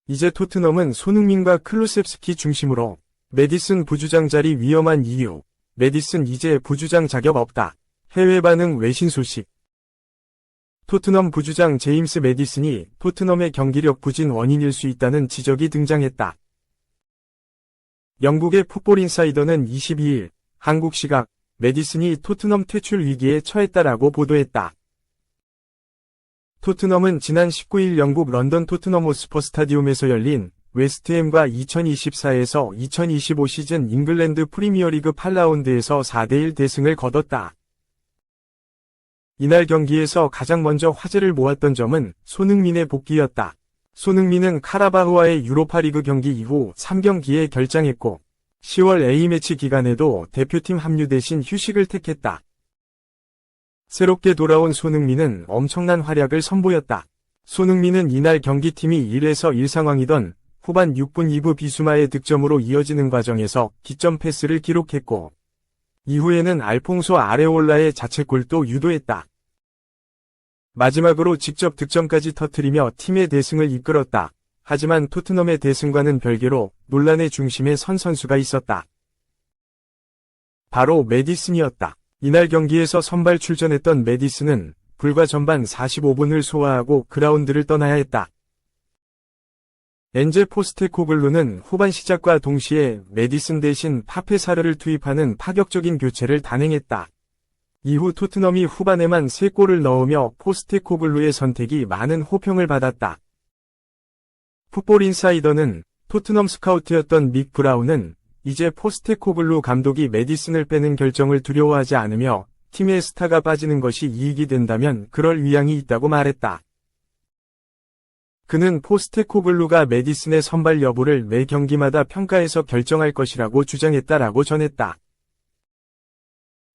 이제 토트넘은 손흥민과 클루셉스키 중심으로 메디슨 부주장 자리 위험한 이유, 메디슨 이제 부주장 자격 없다. 해외 반응 외신 소식. 토트넘 부주장 제임스 메디슨이 토트넘의 경기력 부진 원인일 수 있다는 지적이 등장했다. 영국의 풋볼 인사이더는 22일 한국 시각 메디슨이 토트넘 퇴출 위기에 처했다라고 보도했다. 토트넘은 지난 19일 영국 런던 토트넘 호스퍼 스타디움에서 열린 웨스트햄과 2024에서 2025 시즌 잉글랜드 프리미어리그 8라운드에서 4대1 대승을 거뒀다. 이날 경기에서 가장 먼저 화제를 모았던 점은 손흥민의 복귀였다. 손흥민은 카라바흐와의 유로파리그 경기 이후 3경기에 결장했고 10월 A매치 기간에도 대표팀 합류 대신 휴식을 택했다. 새롭게 돌아온 손흥민은 엄청난 활약을 선보였다. 손흥민은 이날 경기팀이 1에서 1 상황이던 후반 6분 2부 비수마의 득점으로 이어지는 과정에서 기점 패스를 기록했고 이후에는 알퐁소 아레올라의 자책골도 유도했다. 마지막으로 직접 득점까지 터뜨리며 팀의 대승을 이끌었다. 하지만 토트넘의 대승과는 별개로 논란의 중심에 선 선수가 있었다. 바로 메디슨이었다. 이날 경기에서 선발 출전했던 메디슨은 불과 전반 45분을 소화하고 그라운드를 떠나야 했다. 엔제 포스테코글루는 후반 시작과 동시에 메디슨 대신 파페사르를 투입하는 파격적인 교체를 단행했다. 이후 토트넘이 후반에만 3골을 넣으며 포스테코글루의 선택이 많은 호평을 받았다. 풋볼 인사이더는 토트넘 스카우트였던 믹 브라운은 이제 포스테코글루 감독이 메디슨을 빼는 결정을 두려워하지 않으며 팀의 스타가 빠지는 것이 이익이 된다면 그럴 의향이 있다고 말했다. 그는 포스테코글루가 메디슨의 선발 여부를 매 경기마다 평가해서 결정할 것이라고 주장했다라고 전했다.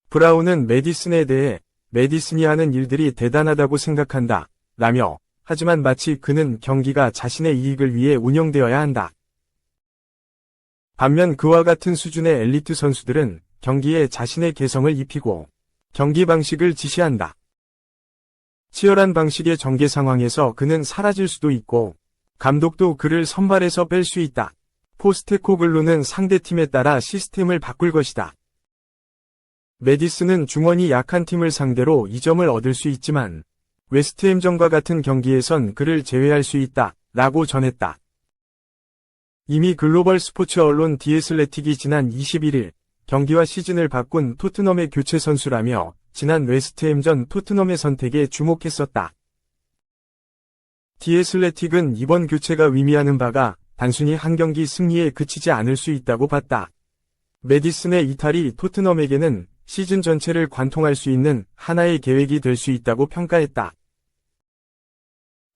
브라운은 메디슨에 대해 메디슨이 하는 일들이 대단하다고 생각한다. 라며 하지만 마치 그는 경기가 자신의 이익을 위해 운영되어야 한다. 반면 그와 같은 수준의 엘리트 선수들은 경기에 자신의 개성을 입히고 경기 방식을 지시한다. 치열한 방식의 전개 상황에서 그는 사라질 수도 있고 감독도 그를 선발에서 뺄 수 있다. 포스테코글루는 상대팀에 따라 시스템을 바꿀 것이다. 메디슨은 중원이 약한 팀을 상대로 2점을 얻을 수 있지만 웨스트햄전과 같은 경기에선 그를 제외할 수 있다. 라고 전했다. 이미 글로벌 스포츠 언론 디애슬레틱이 지난 21일 경기와 시즌을 바꾼 토트넘의 교체 선수라며 지난 웨스트햄전 토트넘의 선택에 주목했었다. 디애슬레틱은 이번 교체가 의미하는 바가 단순히 한 경기 승리에 그치지 않을 수 있다고 봤다. 메디슨의 이탈이 토트넘에게는 시즌 전체를 관통할 수 있는 하나의 계획이 될 수 있다고 평가했다.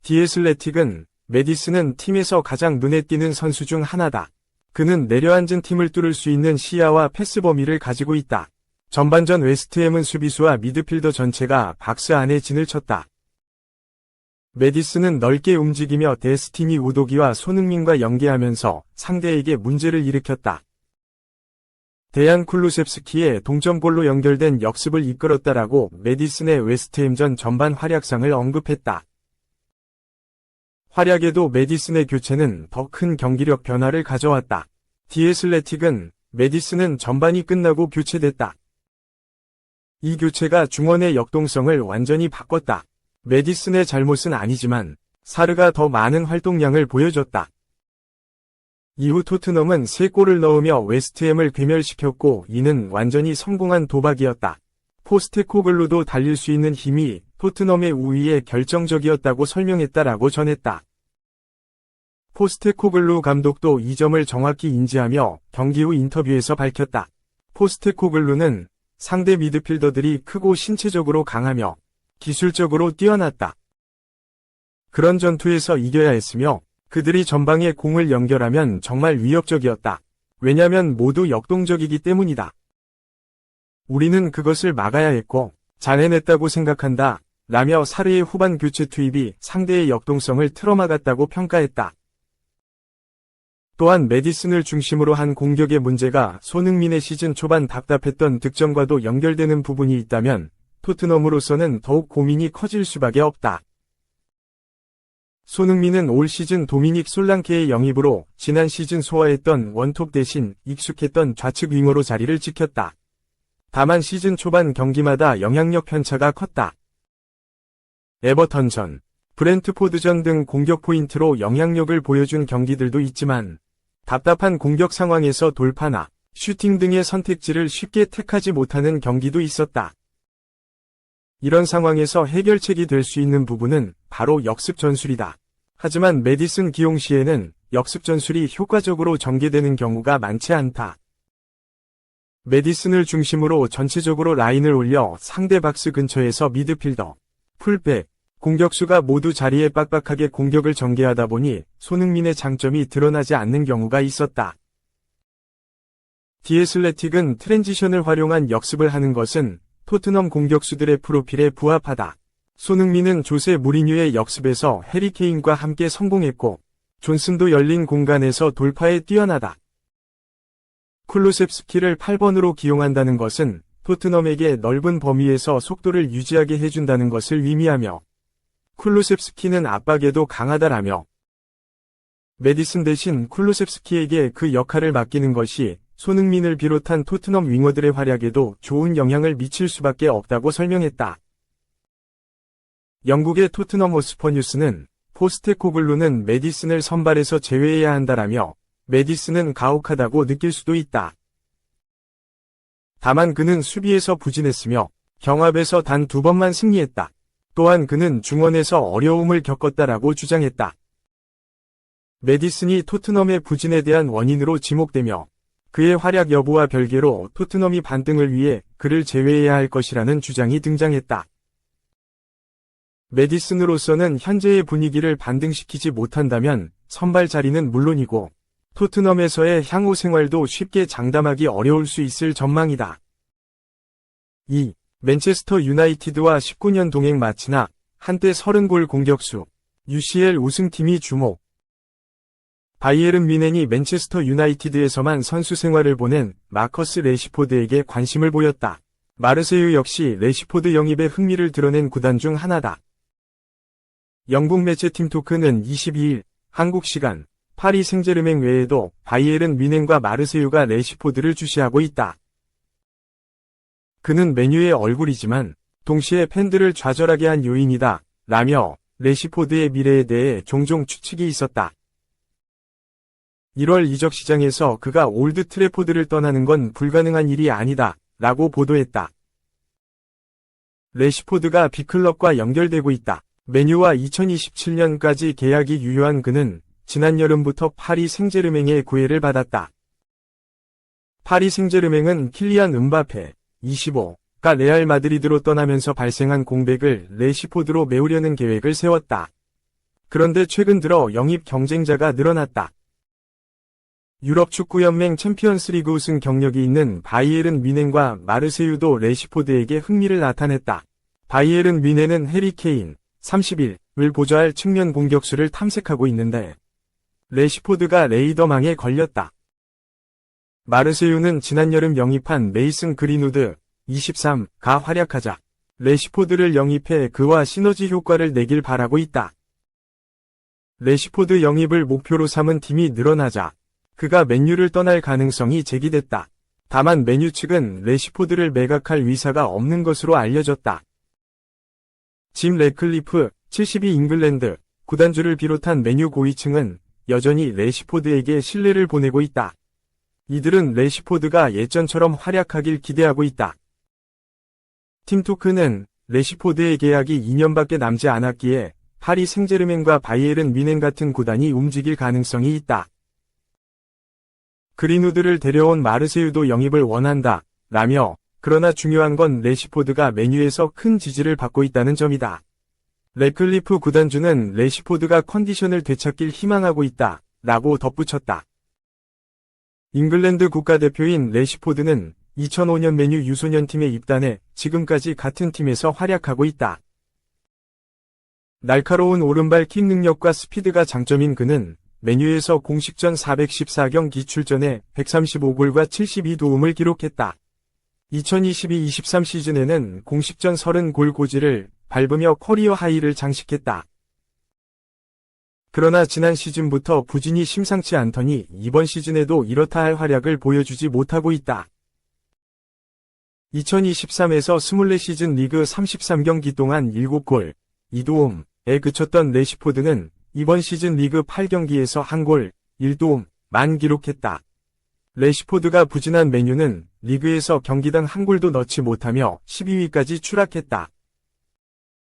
디애슬레틱은 메디슨은 팀에서 가장 눈에 띄는 선수 중 하나다. 그는 내려앉은 팀을 뚫을 수 있는 시야와 패스 범위를 가지고 있다. 전반전 웨스트햄은 수비수와 미드필더 전체가 박스 안에 진을 쳤다. 메디슨은 넓게 움직이며 데스티니 우도기와 손흥민과 연계하면서 상대에게 문제를 일으켰다. 데얀 쿨루셉스키의 동점골로 연결된 역습을 이끌었다라고 메디슨의 웨스트햄전 전반 활약상을 언급했다. 활약에도 메디슨의 교체는 더 큰 경기력 변화를 가져왔다. 디애슬레틱은 메디슨은 전반이 끝나고 교체됐다. 이 교체가 중원의 역동성을 완전히 바꿨다. 메디슨의 잘못은 아니지만 사르가 더 많은 활동량을 보여줬다. 이후 토트넘은 3골을 넣으며 웨스트햄을 괴멸시켰고 이는 완전히 성공한 도박이었다. 포스테코글루도 달릴 수 있는 힘이 토트넘의 우위에 결정적이었다고 설명했다라고 전했다. 포스테코글루 감독도 이 점을 정확히 인지하며 경기 후 인터뷰에서 밝혔다. 포스테코글루는 상대 미드필더들이 크고 신체적으로 강하며 기술적으로 뛰어났다. 그런 전투에서 이겨야 했으며 그들이 전방에 공을 연결하면 정말 위협적이었다. 왜냐면 모두 역동적이기 때문이다. 우리는 그것을 막아야 했고 잘 해냈다고 생각한다. 라며 사르의 후반 교체 투입이 상대의 역동성을 틀어막았다고 평가했다. 또한 메디슨을 중심으로 한 공격의 문제가 손흥민의 시즌 초반 답답했던 득점과도 연결되는 부분이 있다면 토트넘으로서는 더욱 고민이 커질 수밖에 없다. 손흥민은 올 시즌 도미닉 솔랑케의 영입으로 지난 시즌 소화했던 원톱 대신 익숙했던 좌측 윙어로 자리를 지켰다. 다만 시즌 초반 경기마다 영향력 편차가 컸다. 에버턴전, 브렌트포드전 등 공격 포인트로 영향력을 보여준 경기들도 있지만 답답한 공격 상황에서 돌파나 슈팅 등의 선택지를 쉽게 택하지 못하는 경기도 있었다. 이런 상황에서 해결책이 될 수 있는 부분은 바로 역습 전술이다. 하지만 메디슨 기용 시에는 역습 전술이 효과적으로 전개되는 경우가 많지 않다. 메디슨을 중심으로 전체적으로 라인을 올려 상대 박스 근처에서 미드필더, 풀백, 공격수가 모두 자리에 빡빡하게 공격을 전개하다 보니 손흥민의 장점이 드러나지 않는 경우가 있었다. 디애슬레틱은 트랜지션을 활용한 역습을 하는 것은 토트넘 공격수들의 프로필에 부합하다. 손흥민은 조세 무리뉴의 역습에서 해리 케인과 함께 성공했고 존슨도 열린 공간에서 돌파에 뛰어나다. 쿨루셉스키를 8번으로 기용한다는 것은 토트넘에게 넓은 범위에서 속도를 유지하게 해준다는 것을 의미하며 쿨루셉스키는 압박에도 강하다라며 메디슨 대신 쿨루셉스키에게 그 역할을 맡기는 것이 손흥민을 비롯한 토트넘 윙어들의 활약에도 좋은 영향을 미칠 수밖에 없다고 설명했다. 영국의 토트넘 호스퍼 뉴스는 포스테코글루는 메디슨을 선발에서 제외해야 한다라며 메디슨은 가혹하다고 느낄 수도 있다. 다만 그는 수비에서 부진했으며 경합에서 단 2번만 승리했다. 또한 그는 중원에서 어려움을 겪었다라고 주장했다. 메디슨이 토트넘의 부진에 대한 원인으로 지목되며 그의 활약 여부와 별개로 토트넘이 반등을 위해 그를 제외해야 할 것이라는 주장이 등장했다. 메디슨으로서는 현재의 분위기를 반등시키지 못한다면 선발 자리는 물론이고 토트넘에서의 향후 생활도 쉽게 장담하기 어려울 수 있을 전망이다. 2. 맨체스터 유나이티드와 19년 동행 마치나 한때 30골 공격수 UCL 우승팀이 주목. 바이에른 뮌헨이 맨체스터 유나이티드에서만 선수 생활을 보낸 마커스 레시포드에게 관심을 보였다. 마르세유 역시 레시포드 영입에 흥미를 드러낸 구단 중 하나다. 영국 매체 팀토크는 22일 한국 시간 파리 생제르맹 외에도 바이에른 뮌헨과 마르세유가 레시포드를 주시하고 있다. 그는 메뉴의 얼굴이지만 동시에 팬들을 좌절하게 한 요인이다 라며 레시포드의 미래에 대해 종종 추측이 있었다. 1월 이적 시장에서 그가 올드 트래포드를 떠나는 건 불가능한 일이 아니다 라고 보도했다. 레시포드가 B클럽과 연결되고 있다. 메뉴와 2027년까지 계약이 유효한 그는 지난 여름부터 파리 생제르맹의 구애를 받았다. 파리 생제르맹은 킬리안 음바페, 25가 레알 마드리드로 떠나면서 발생한 공백을 레시포드로 메우려는 계획을 세웠다. 그런데 최근 들어 영입 경쟁자가 늘어났다. 유럽 축구연맹 챔피언스리그 우승 경력이 있는 바이에른 뮌헨과 마르세유도 레시포드에게 흥미를 나타냈다. 바이에른 뮌헨은 해리 케인, 31을 보좌할 측면 공격수를 탐색하고 있는데 레시포드가 레이더망에 걸렸다. 마르세유는 지난 여름 영입한 메이슨 그린우드, 23가 활약하자 레시포드를 영입해 그와 시너지 효과를 내길 바라고 있다. 레시포드 영입을 목표로 삼은 팀이 늘어나자 그가 맨유를 떠날 가능성이 제기됐다. 다만 맨유 측은 레시포드를 매각할 의사가 없는 것으로 알려졌다. 짐 래클리프, 72 잉글랜드 구단주를 비롯한 맨유 고위층은 여전히 레시포드에게 신뢰를 보내고 있다. 이들은 레시포드가 예전처럼 활약하길 기대하고 있다. 팀토크는 레시포드의 계약이 2년밖에 남지 않았기에 파리 생제르맹과 바이에른 뮌헨 같은 구단이 움직일 가능성이 있다. 그린우드를 데려온 마르세유도 영입을 원한다 라며 그러나 중요한 건 레시포드가 메뉴에서 큰 지지를 받고 있다는 점이다. 래클리프 구단주는 레시포드가 컨디션을 되찾길 희망하고 있다 라고 덧붙였다. 잉글랜드 국가대표인 레시포드는 2005년 메뉴 유소년팀에 입단해 지금까지 같은 팀에서 활약하고 있다. 날카로운 오른발 킥 능력과 스피드가 장점인 그는 메뉴에서 공식전 414경기 출전해 135골과 72도움을 기록했다. 2022-23 시즌에는 공식전 30골 고지를 밟으며 커리어 하이를 장식했다. 그러나 지난 시즌부터 부진이 심상치 않더니 이번 시즌에도 이렇다 할 활약을 보여주지 못하고 있다. 2023에서 24시즌 리그 33경기 동안 7골, 2도움에 그쳤던 레시포드는 이번 시즌 리그 8경기에서 1골, 1도움만 기록했다. 레시포드가 부진한 맨유는 리그에서 경기당 1골도 넣지 못하며 12위까지 추락했다.